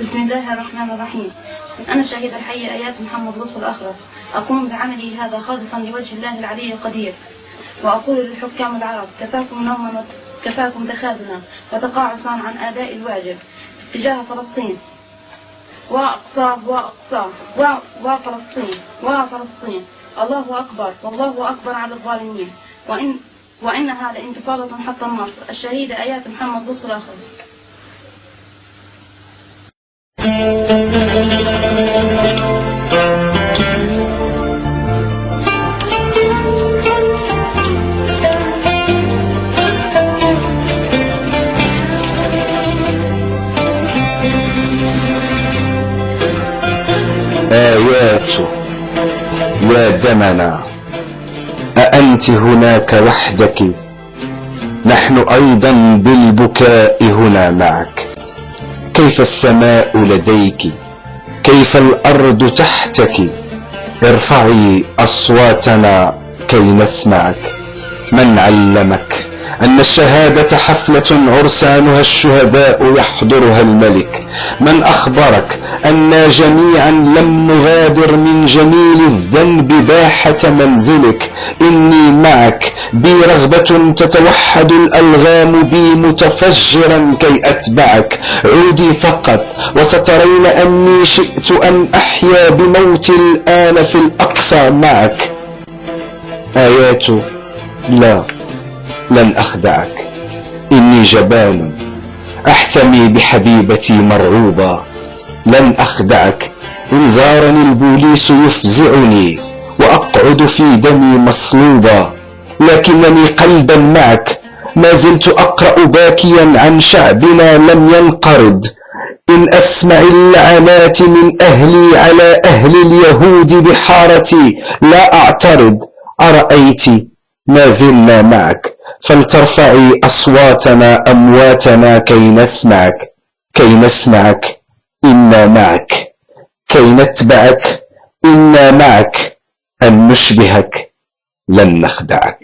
بسم الله الرحمن الرحيم. أنا الشهيد الحي آيات محمد لطفي الأخرس، أقوم بعملي هذا خالصا لوجه الله العلي القدير، وأقول للحكام العرب: كفاكم نوما وكفاكم تخاذلا وتقاعسا عن أداء الواجب تجاه فلسطين وفلسطين. الله أكبر والله أكبر على الظالمين، وإنها لانتفاضة حتى النصر. الشهيد آيات محمد لطفي الأخرس. آيات يا دمنا، أأنت هناك وحدك؟ نحن أيضا بالبكاء هنا معك. كيف السماء لديك؟ كيف الأرض تحتك؟ ارفعي أصواتنا كي نسمعك. من علمك أن الشهادة حفلة عرسانها الشهداء يحضرها الملك؟ من أخبرك أننا جميعا لم نغادر من جميل الذنب باحة منزلك؟ إني معك، بي رغبة تتوحد الألغام بي متفجرا كي أتبعك. عودي فقط وسترين أني شئت أن أحيا بموتي الآن في الأقصى معك. آيات، لا، لن أخدعك. إني جبان أحتمي بحبيبتي مرعوبة. لن أخدعك. إن زارني البوليس يفزعني وأقعد في دمي مصلوبا، لكنني قلبا معك ما زلت أقرأ باكيا عن شعبنا لم ينقرض. إن أسمع اللعنات من أهلي على أهل اليهود بحارتي لا أعترض. أرأيت ما زلنا معك، فلترفعي أصواتنا أمواتنا كي نسمعك. إنا معك، كي نتبعك. إنا معك، أن نشبهك، لن نخدعك.